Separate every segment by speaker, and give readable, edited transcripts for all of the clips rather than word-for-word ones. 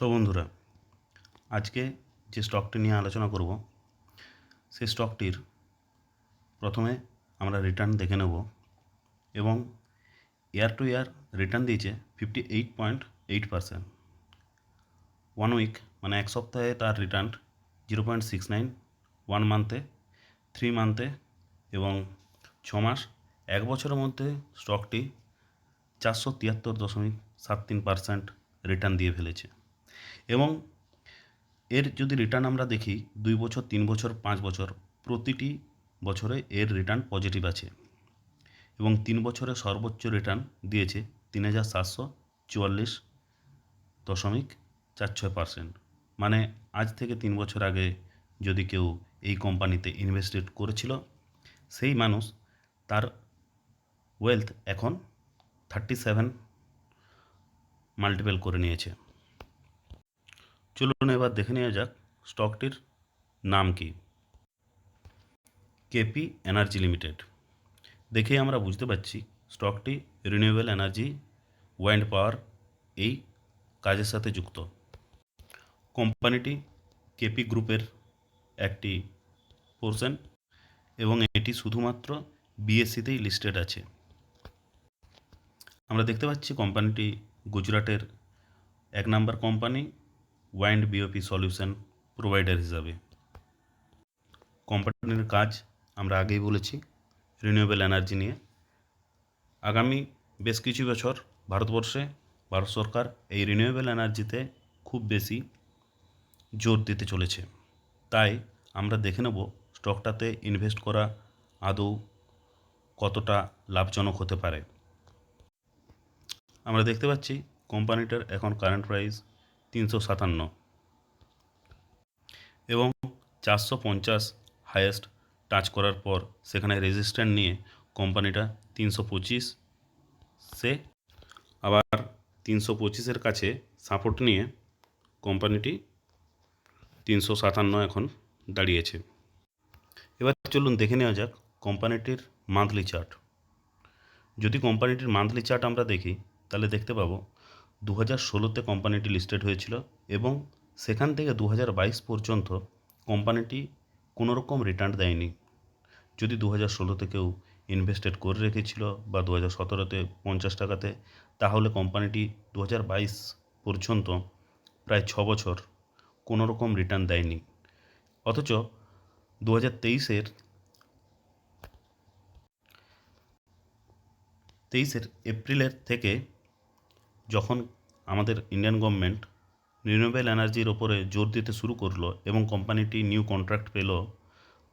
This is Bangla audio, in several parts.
Speaker 1: বন্ধুরা, আজকে যে স্টকটি নিয়ে আলোচনা করব সেই স্টকটির প্রথমে আমরা রিটার্ন দেখে নেব এবং ইয়ার টু ইয়ার রিটার্ন দিয়েছে 58.8%। 1 উইক মানে এক সপ্তাহে তার রিটার্ন 0.69, 1 মান্থে, 3 মান্থে এবং 6 মাস, 1 বছরের মধ্যে স্টকটি 473.73% রিটার্ন দিয়ে ফেলেছে। এবং এর যদি রিটার্ন আমরা দেখি 2 বছর, 3 বছর, 5 বছর, প্রতিটি বছরে এর রিটার্ন পজিটিভ আছে এবং 3 বছরে সর্বোচ্চ রিটার্ন দিয়েছে 3744.46%। মানে আজ থেকে 3 বছর আগে যদি কেউ এই কোম্পানিতে ইনভেস্টেড করেছিল সেই মানুষ তার ওয়েলথ এখন 37 মাল্টিপল করে নিয়েছে। চলুন এবার দেখে নেওয়া যাক স্টকটির নাম কি। KP energy limited. দেখেই আমরা বুঝতে পারছি স্টকটি রিনিউয়েবল এনার্জি, ওয়াইন্ড পাওয়ার এই কাজের সাথে যুক্ত। কোম্পানিটি কেপি গ্রুপের একটি পোর্শন এবং এটি শুধুমাত্র বিএসসিতেই লিস্টেড আছে। আমরা দেখতে পাচ্ছি কোম্পানিটি গুজরাটের 1 নম্বর company wind BOP solution provider হিসাবে। কোম্পানির কাজ আমরা আগেই বলেছি রিনিউয়েবল এনার্জি নিয়ে। আগামী বেশ কিছু বছর ভারত সরকার এই রিনিউয়েবল এনার্জিতে খুব বেশি জোর দিতে চলেছে। তাই আমরা দেখে নেব স্টকটাতে ইনভেস্ট করা আদৌ কতটা লাভজনক হতে পারে। আমরা দেখতে পাচ্ছি কোম্পানিটার এখন কারেন্ট প্রাইস 357 এবং 450 হাইয়েস্ট টাচ করার পর সেখানে রেজিস্ট্যান্ট নিয়ে কোম্পানিটা 325 আবার 325-এর কাছে সাপোর্ট নিয়ে কোম্পানিটি 357 এখন দাঁড়িয়েছে। এবার চলুন দেখে নেওয়া যাক কোম্পানিটির মান্থলি চার্ট। যদি কোম্পানিটির মান্থলি চার্ট আমরা দেখি তাহলে দেখতে পাবো 2016-তে কোম্পানিটি লিস্টেড হয়েছিল এবং সেখান থেকে 2022 পর্যন্ত কোম্পানিটি কোনোরকম রিটার্ন দেয়নি। যদি 2016-তে কেউ ইনভেস্টেড করে রেখেছিল বা 2017-তে 50 টাকাতে, তাহলে কোম্পানিটি 2022 পর্যন্ত প্রায় 6 বছর কোনোরকম রিটার্ন দেয়নি। অথচ 2023-এর এপ্রিলের থেকে যখন আমাদের ইন্ডিয়ান গভর্নমেন্ট রিনিউয়েবল এনার্জির ওপরে জোর দিতে শুরু করলো এবং কোম্পানিটি নিউ কন্ট্রাক্ট পেল,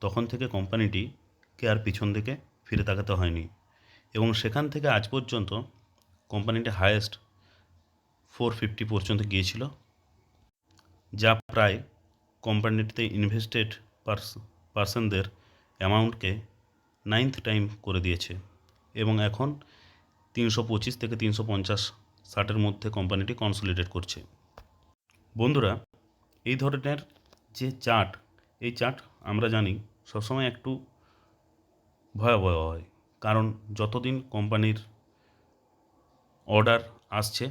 Speaker 1: তখন থেকে কোম্পানিটিকে আর পিছন দিকে ফিরে তাকাতে হয়নি এবং সেখান থেকে আজ পর্যন্ত কোম্পানিটি হায়েস্ট 450 পর্যন্ত গিয়েছিল, যা প্রায় কোম্পানিটিতে ইনভেস্টেড পার্সনদের অ্যামাউন্টকে 9th টাইম করে দিয়েছে এবং এখন 325 থেকে 350-60-এর মধ্যে কোম্পানিটি কনসলিডেট করছে। বন্ধুরা, এই ধরনের যে চার্ট, এই চার্ট আমরা জানি সবসময় একটু ভয়াবহ হয়, কারণ যতদিন কোম্পানির অর্ডার আসছে,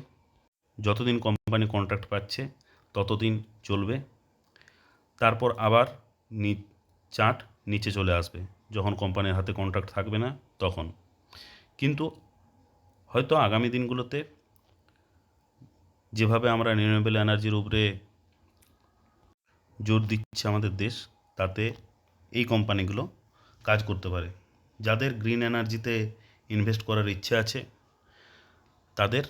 Speaker 1: যতদিন কোম্পানি কন্ট্রাক্ট পাচ্ছে ততদিন চলবে, তারপর আবার চার্ট নিচে চলে আসবে যখন কোম্পানির হাতে কন্ট্রাক্ট থাকবে না তখন। কিন্তু হয়তো আগামী দিনগুলোতে যেভাবে আমরা রিনিউয়েবল এনার্জির উপরে জোর দিচ্ছে আমাদের দেশ, তাতে এই কোম্পানিগুলো কাজ করতে পারে। যাদের গ্রিন এনার্জিতে ইনভেস্ট করার ইচ্ছে আছে তাদের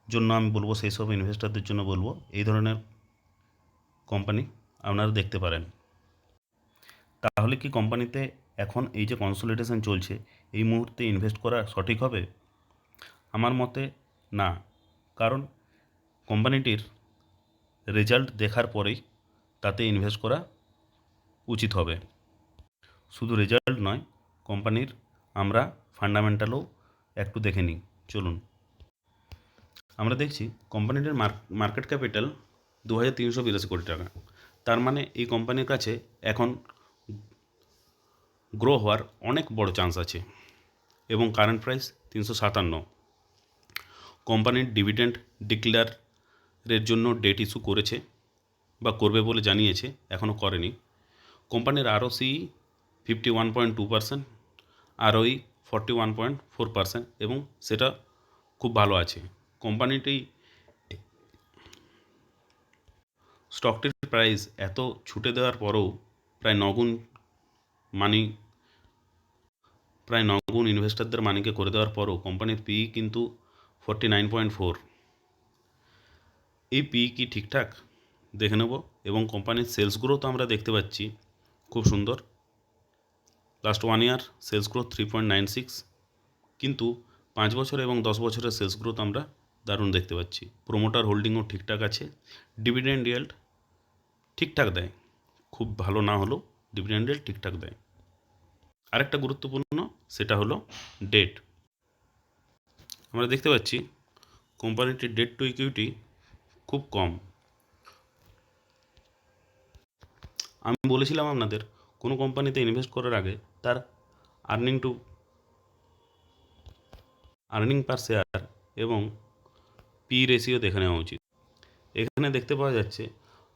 Speaker 1: জন্য আমি বলবো, সেই সব ইনভেস্টরদের জন্য বলবো এই ধরনের কোম্পানি আপনারা দেখতে পারেন। তাহলে কি কোম্পানিতে এখন এই যে কনসলিডেশন চলছে এই মুহূর্তে ইনভেস্ট করা সঠিক হবে? আমার মতে না, কারণ কোম্পানিটির রেজাল্ট দেখার পরেই তাতে ইনভেস্ট করা উচিত হবে। শুধু রেজাল্ট নয়, কোম্পানির আমরা ফান্ডামেন্টালও একটু দেখে নিই। চলুন, আমরা দেখছি কোম্পানিটির মার্কেট ক্যাপিটাল 2382 কোটি টাকা। তার মানে এই কোম্পানির কাছে এখন গ্রো হওয়ার অনেক বড় চান্স আছে এবং কারেন্ট প্রাইস 357। কোম্পানির ডিভিডেন্ড ডিক্লেয়ার এর জন্য ডেট ইস্যু করেছে বা করবে বলে জানিয়েছে, এখনও করেনি। কোম্পানির ROCE 51.2%, ROE 41.4%, এবং সেটা খুব ভালো আছে। কোম্পানিটি স্টকটির প্রাইস এত ছুটে দেওয়ার পরেও প্রায় নগুণ ইনভেস্টরদের মানিকে করে দেওয়ার পরও কোম্পানির PE কিন্তু 49.4। এই PE কি ঠিকঠাক দেখে নেব। এবং কোম্পানির সেলস গ্রোথ আমরা দেখতে পাচ্ছি খুব সুন্দর। লাস্ট 1 ইয়ার সেলস গ্রোথ 3.96, কিন্তু 5 বছর এবং 10 বছরের সেলস গ্রোথ আমরা দারুণ দেখতে পাচ্ছি। প্রোমোটার হোল্ডিংও ঠিকঠাক আছে। ডিভিডেন্ড ইয়েল্ড ঠিকঠাক দেয়, খুব ভালো না হলেও ডিভিডেন্ড ইয়েল্ড ঠিকঠাক দেয়। আরেকটা গুরুত্বপূর্ণ সেটা হলো ডেট। আমরা দেখতে পাচ্ছি কোম্পানিটির ডেট টু ইকুইটি খুব কম। আমি বলেছিলাম আপনাদের কোনো কোম্পানিতে ইনভেস্ট করার আগে তার আর্নিং পার শেয়ার এবং পি রেশিও দেখে নেওয়া উচিত। এখানে দেখতে পাওয়া যাচ্ছে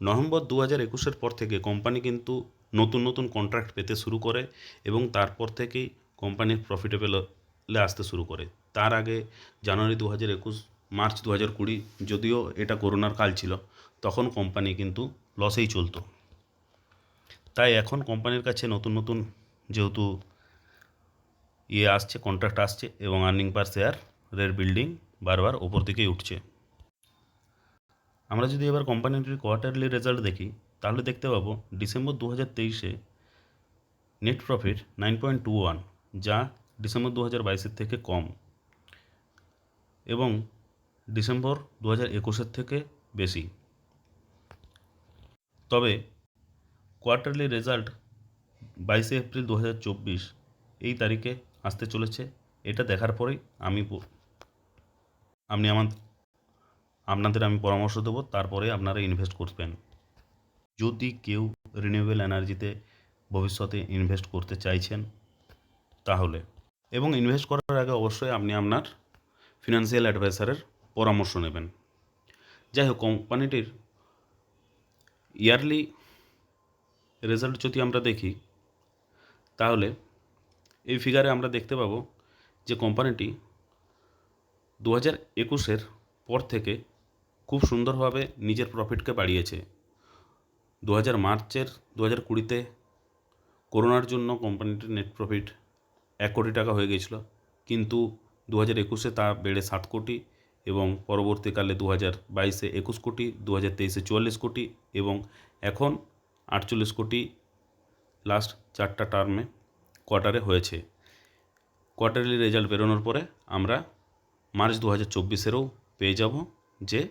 Speaker 1: নভেম্বর 2021-এর পর থেকে কোম্পানি কিন্তু নতুন নতুন কন্ট্রাক্ট পেতে শুরু করে এবং তারপর থেকেই কোম্পানির প্রফিটেবলে আসতে শুরু করে। তার আগে জানুয়ারি 2021, মার্চ 2020, যদিও এটা করোনার কাল ছিল, তখন কোম্পানি কিন্তু লসেই চলতো। তাই এখন কোম্পানির কাছে নতুন নতুন যেহেতু আসছে, কন্ট্রাক্ট আসছে, এবং আর্নিং পার শেয়ারের বিল্ডিং বারবার ওপর দিকেই উঠছে। আমরা যদি এবার কোম্পানিটির কোয়ার্টারলি রেজাল্ট দেখি, তাহলে দেখতে পাবো ডিসেম্বর 2023-এ নেট প্রফিট 9.21, যা ডিসেম্বর 2022-এর থেকে কম, এবং ডিসেম্বর 2021-এর থেকে বেশি। তবে কোয়ার্টারলি রেজাল্ট 22 এপ্রিল 2024 এই তারিখে আসতে চলেছে। এটা দেখার পরেই আপনাদের আমি পরামর্শ দেবো, তারপরে আপনারা ইনভেস্ট করবেন। যদি কেউ রিনিউয়েবল এনার্জিতে ভবিষ্যতে ইনভেস্ট করতে চাইছেন তাহলে, এবং ইনভেস্ট করার আগে অবশ্যই আপনি আপনার ফিনান্সিয়াল অ্যাডভাইসারের পরামর্শ নেবেন। যাই হোক, কোম্পানিটির ইয়ারলি রেজাল্ট যদি আমরা দেখি, তাহলে এই ফিগারে আমরা দেখতে পাবো যে কোম্পানিটি 2021-এর পর থেকে খুব সুন্দরভাবে নিজের প্রফিটকে বাড়িয়েছে। 2020-তে করোনার জন্য কোম্পানিটির নেট প্রফিট 1 কোটি টাকা হয়ে গিয়েছিল, কিন্তু 2021-এ তা বেড়ে 7 কোটি, এবং পরবর্তীকালে 2022-এ 21 কোটি, 2023-এ 44 কোটি, এবং এখন 48 কোটি লাস্ট 4টা কোয়ার্টারে হয়েছে। কোয়ার্টারলি রেজাল্ট বেরোনোর পরে আমরা মার্চ 2024-এরও পেয়ে যাব যে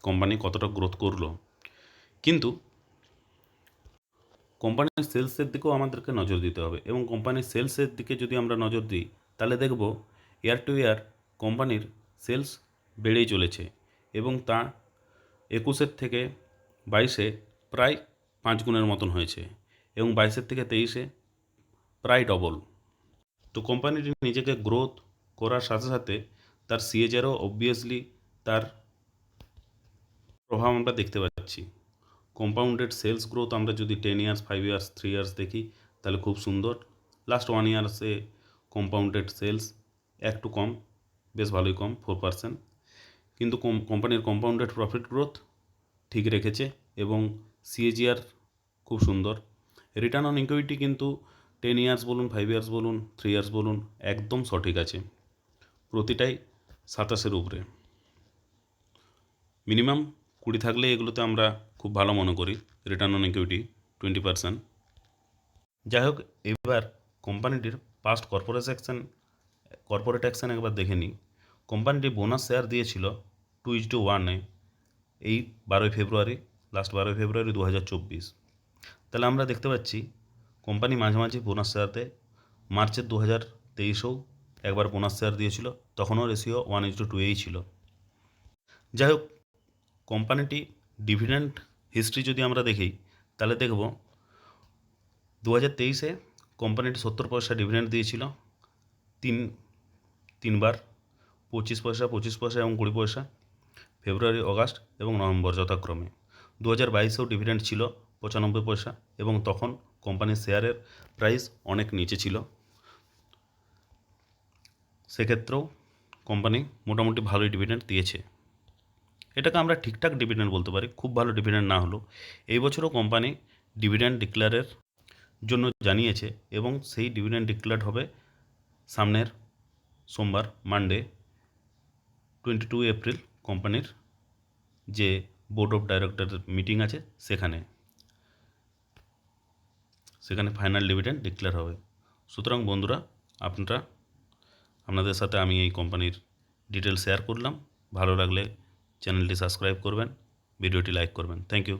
Speaker 1: কোম্পানি কতটা গ্রোথ করলো। কিন্তু কোম্পানির সেলসের দিকেও আমাদেরকে নজর দিতে হবে, এবং কোম্পানির সেলসের দিকে যদি আমরা নজর দিই, তাহলে দেখব ইয়ার টু ইয়ার কোম্পানির সেলস বেড়েই চলেছে, এবং তা 21-এর থেকে 22-এ প্রায় 5 গুণের মতন হয়েছে, এবং 22-এর থেকে 23-এ প্রায় ডবল। তো কোম্পানিটি নিজেকে গ্রোথ করার সাথে সাথে তার CAGRও অবভিয়াসলি তার প্রভাব আমরা দেখতে পাচ্ছি। কম্পাউন্ডেড সেলস গ্রোথ আমরা যদি 10 ইয়ার্স, 5 ইয়ার্স, 3 ইয়ার্স দেখি, তাহলে খুব সুন্দর। লাস্ট 1 ইয়ার্সে কম্পাউন্ডেড সেলস একটু কম, বেশ ভালোই কম, 4%, কিন্তু কোম্পানির কম্পাউন্ডেড প্রফিট গ্রোথ ঠিক রেখেছে, এবং CAGR খুব সুন্দর। রিটার্ন অন ইকুইটি কিন্তু 10 ইয়ার্স বলুন, 5 ইয়ার্স বলুন, 3 ইয়ার্স বলুন, একদম সঠিক আছে, প্রতিটাই 27-এর উপরে। মিনিমাম 20 থাকলে এগুলোতে আমরা খুব ভালো মনে করি। Return on equity 20%। যাই হোক, এবার কোম্পানিটির পাস্ট কর্পোরেট অ্যাকশন একবার দেখে নিই। কোম্পানিটি বোনাস শেয়ার দিয়েছিল 2:1-এ এই 12ই ফেব্রুয়ারি, লাস্ট 12ই ফেব্রুয়ারি 2024। তাহলে আমরা দেখতে পাচ্ছি কোম্পানি মাঝে মাঝে বোনাস শেয়ার দেয়। মার্চের 2023-এও একবার বোনাস শেয়ার দিয়েছিল, তখনও রেশিও 1:2-এই ছিল। যাই হোক, কোম্পানিটি ডিভিডেন্ড হিস্ট্রি যদি আমরা দেখি, তাহলে দেখব 2023-এ কোম্পানিটি 70 পয়সা ডিভিডেন্ড দিয়েছিল, তিনবার, 25 পয়সা, 25 পয়সা এবং 20 পয়সা। ফেব্রুয়ারি, অগাস্ট এবং নভেম্বর যথাক্রমে। 2022-এও ডিভিডেন্ড ছিল 95 পয়সা এবং তখন কোম্পানির শেয়ারের প্রাইস অনেক নিচে ছিল। সেক্ষেত্রেও কোম্পানি মোটামুটি ভালোই ডিভিডেন্ড দিয়েছে। এটাকে আমরা ঠিকঠাক ডিভিডেন্ড বলতে পারি, খুব ভালো ডিভিডেন্ড না হলেও। এই বছরও কোম্পানি ডিভিডেন্ড ডিক্লেয়ারের জন্য জানিয়েছে এবং সেই ডিভিডেন্ড ডিক্লেয়ার হবে সামনের সোমবার, মানডে 22 এপ্রিল কোম্পানির যে বোর্ড অফ ডাইরেক্টরের মিটিং আছে সেখানে ফাইনাল ডিভিডেন্ড ডিক্লেয়ার হবে। সুতরাং বন্ধুরা, আপনাদের সাথে আমি এই কোম্পানির ডিটেল শেয়ার করলাম। ভালো লাগলে চ্যানেলটি সাবস্ক্রাইব করবেন, ভিডিওটি লাইক করবেন। Thank you.